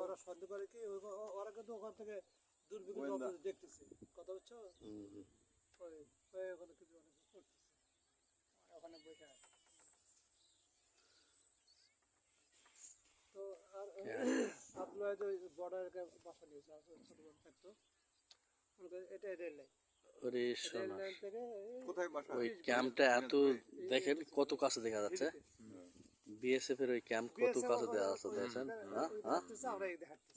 ওরা সন্দেহ করে কি ওরা কিন্তু ওখান থেকে দূরবীক্ষণ দেখতেছে, কথা বুঝছো? ওখানে কিছু অনেক করতেছে, ওখানে বসে আছে। তো আর আপনার যে বর্ডার বাসা নিয়েছে ছোট বোন থাকতো, এটা রেল লাইন। ওই ক্যাম্পটা এত দেখেন কত কাছে দেখা যাচ্ছে, বিএসএফ এর ওই ক্যাম্প কত কাছে দেখা যাচ্ছে, দেখেন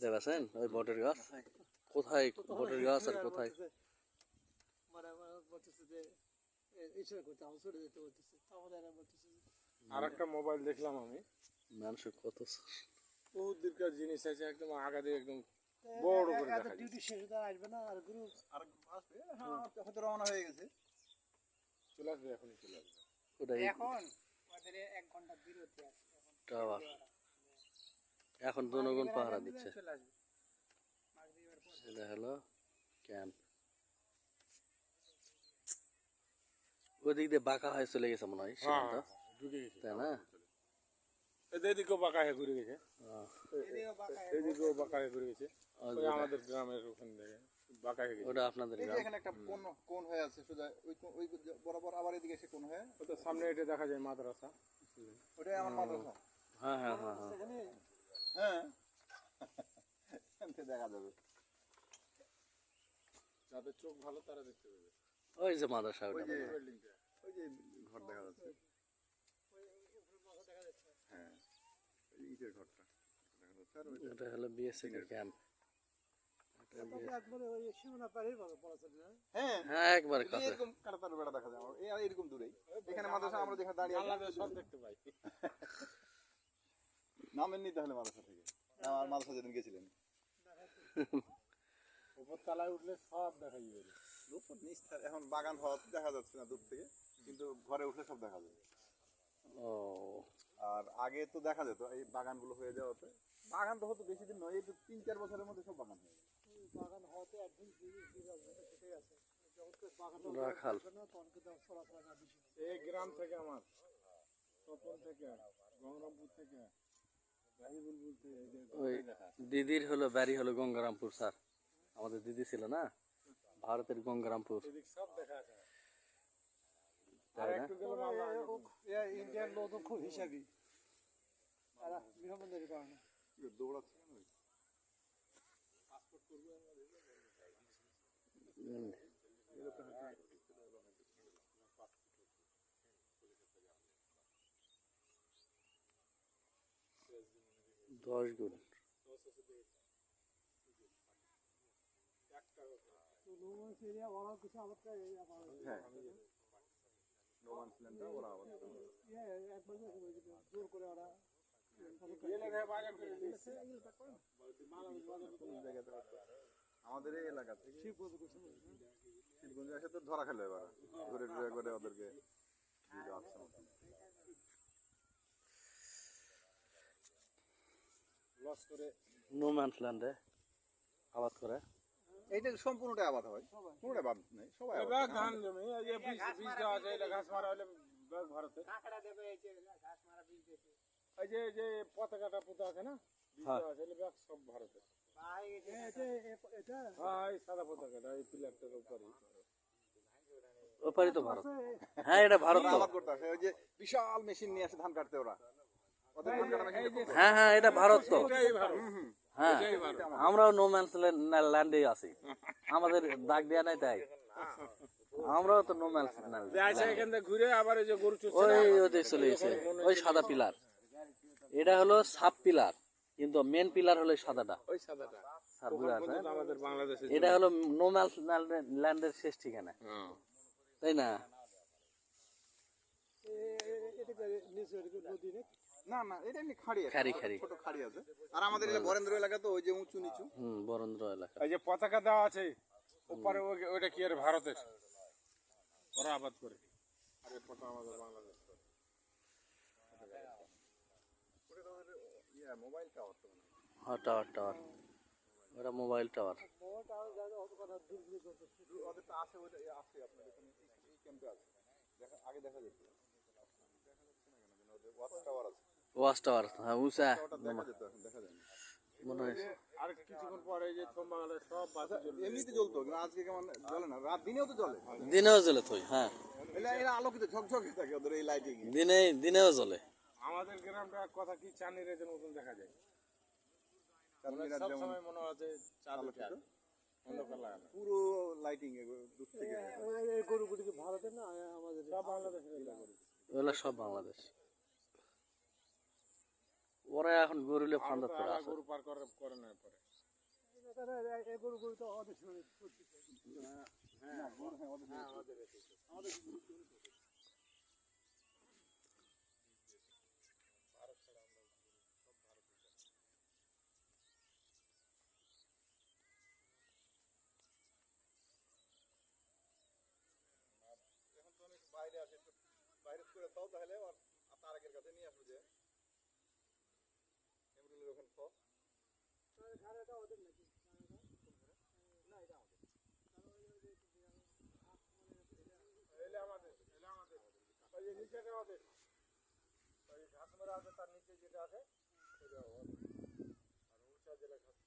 দেখেন ওই বটের গাছ কোথায়, বটের গাছ আর কোথায় আর একটা মোবাইল দেখলাম আমি, মানুষ কত বহুত দীর্ঘ জিনিস আছে, একদম আগাতে একদম বড় করে দেখা যায়। ডিউটি শেষ হতে আসবে না, আর গ্রুপ আর আসবে, হ্যাঁ হয়তো রওনা হয়ে গেছে, চলে আসবে, এখনই চলে আসবে। ওটাই এখন ওদের 1 ঘন্টা বিরতি আছে, টাওয়ার এখন জনগণ পাহারা দিচ্ছে। এটা হলো ক্যাম্প, ওদিক দিয়ে বাঁকা হয়ে চলে গেছে মনে হয়, তাই না? এদিকেও বাঁকা হয়ে ঘুরে গেছে, এদিকেও বাঁকা হয়ে ঘুরে গেছে, আমাদের গ্রামের ওখান থেকে বাঁকা হয়ে গেছে। ওটা আপনাদের গ্রাম, এখানে একটা কোন হয়ে আছে সোজা, ওই বরাবর আবার এদিকে এসে কোন হয়ে, ওটা সামনে এটা দেখা যায় মাদ্রাসা, ওটাই আমার মাদ্রাসা। হ্যাঁ হ্যাঁ হ্যাঁ হ্যাঁ দেখা যাবে, যাদের চোখ ভালো তারা দেখতে পাবে। ওই যে মাদ্রাসা, ওই ওটা যে ঘর দেখা যাচ্ছে, হ্যাঁ ইটের ঘরটা দেখা যাচ্ছে। আর এটা হলো বিএসএফ এর ক্যাম্প। একবারে ওই সীমানা পারেই পড়া চলে না? হ্যাঁ হ্যাঁ একবারে কাছে, এরকম কাটাতার বেড়া দেখা যায়, এরকম দূরেই এখানে মাদ্রাসা আমরা যেখানে দাঁড়িয়ে আছি সব দেখতে পাই। নামেন নি তাহলে মাদ্রাসা থেকে, আমার মাদ্রাসা যেদিন গেছিলেন উপর তলায় উঠলে সব দেখা যাবে। উপর নিচ এখন বাগান হওয়া দেখা যাচ্ছে না দূর থেকে, কিন্তু ঘরে উঠলে সব দেখা যায়। ও আর আগে তো দেখা যেত এই বাগানগুলো হয়ে যাওয়াতে, বাগান তো হতো বেশি দিন নয়, এই 3-4 বছরের মধ্যে সব বাগান হয়ে যায়। বাগান হওয়াতে একদিন সেটাই আছে, যখন বাগান রাখাল না তখন কিন্তু চলাফেরা না বেশি। এই গ্রাম থেকে আমার তপন থেকে, গঙ্গারামপুর থেকে, রাহিবুলপুর থেকে, ওই দিদির হলো বাড়ি হলো গঙ্গারামপুর। স্যার আমাদের দিদি ছিল না, ভারতের গঙ্গারামপুর, এদিক সব দেখা যায়। তাই না? ইন্ডিয়ান লোক তো খুব হিসাবি, তারা বিহমন্দারি করে না। দৌড়াচ্ছে কেন? হুম। 10 গুণ ওরা কিছু আবার হ্যাঁ নোমান ছিলেনটা ওরা আবার জোর করে ওরা আমাদের এই এলাকা থেকে শিবগঞ্জে এসে তো ধরা খেলো, এবার ঘুরে ঘুরে একবারে ওদেরকে লস করে নো ম্যানস ল্যান্ডে আবাদ করে। এইটা সম্পূর্ণটাই আবাদ হয়, কোনোটাই বাদ নেই, সবাই আবাদ এবার করে। ধান জমি, এই যে বীজ দেওয়া আছে, এটা ঘাস মারা হলে ভারতে, এই যে পতাকাটা পোতা আছে না, বীজ দেওয়া আছে, এটা সব ভারতে। হ্যাঁ এই সাদা পতাকাটা, এই পিলারটার উপরে, ওপারে তো ভারত, হ্যাঁ এটা ভারত ওরা তো, আবাদ করতে আসে, ওই যে বিশাল মেশিন নিয়ে আসে ধান কাটতে ওরা, ওদের ধান কাটা মেশিন। হ্যাঁ হ্যাঁ এটা ভারত তো, এটাই ভারত। হ্যাঁ আমরাও নো ম্যানস ল্যান্ডে আছি, আমাদের দাগ দেয়া নাই তাই, আমরাও তো নো ম্যানস আচ্ছা এখান থেকে ঘুরে আবার এই যে গরু চুরছে ওই ওদের চলে গেছে, ওই সাদা পিলার, এটা হলো সাব পিলার, কিন্তু মেন পিলার হলো সাদাটা, ওই সাদাটা স্যার বুঝা আছে? আমাদের বাংলাদেশে এটা হলো নো ম্যানস ল্যান্ডের শেষ ঠিকানা, তাই না? না না এটা এমনি খাড়ি আছে, খাড়ি খাড়ি, ছোট খাড়ি আছে। আর আমাদের এই বরেন্দ্র এলাকা তো ওই যে উঁচু নিচু, বরেন্দ্র এলাকা। এই যে পতাকা দেওয়া আছে উপরে, ওইটা কি আর ভারতের, ওরা আবাদ করে, আর এই পতাকা আমাদের বাংলাদেশ। মোবাইল টাওয়ার তো হ্যাঁ টাওয়ার টাওয়ার, ওটা মোবাইল টাওয়ার। ওদের তো আছে, ওইটা আছে আপনার এখানে এই ক্যাম্পে আছে, আগে দেখা যেত, দেখা যাচ্ছে না কেন, ওদের ওয়াচ টাওয়ার আছে। ওয়াচ টাওয়ার, হ্যাঁ উঁচা ওটা দেখা যেত, এখন দেখা যায় না। মনে হয়। আর কিছুক্ষণ পরে এই যে থম বাংলায় সব বাতি জ্বলবে। এমনিতে জ্বলতো, কিন্তু আজকে কেমন জ্বলে না, রাত দিনেও তো জ্বলে। দিনেও জ্বলে থই, হ্যাঁ এরা আলোকিত ঝকঝকে থাকে ওদের এই লাইটিং। দিনেও জ্বলে। আমাদের গ্রামটা এক কথা কি চাঁদনি রেজের মতন দেখা যায়, সব যেমন সময় মনে হচ্ছে চাঁদ উঠে আছে, অন্ধকার লাগে না। পুরো লাইটিং দূর থেকে। এই গরুগুলি কি ভারতের না আমাদের? সব বাংলাদেশের এলাকা। ওগুলো সব বাংলাদেশ। ওরা এখন গরুলে ফান্দাত করে আছে। গরু পার করে না পরে। এই গরুগুলি তো অনেক সময় বাইরে আসে, বাইরে করে তাও তাহলে তার আগের কাছে নিয়ে আসবে যে এমরুলের ওখানে তো এলে আমাদের ওই যে নিচেটা আমাদের, ওই ঘাস মারা আছে তার নিচে যেটা আছে সেটা আমাদের। আর উঁচা যেটা ঘাস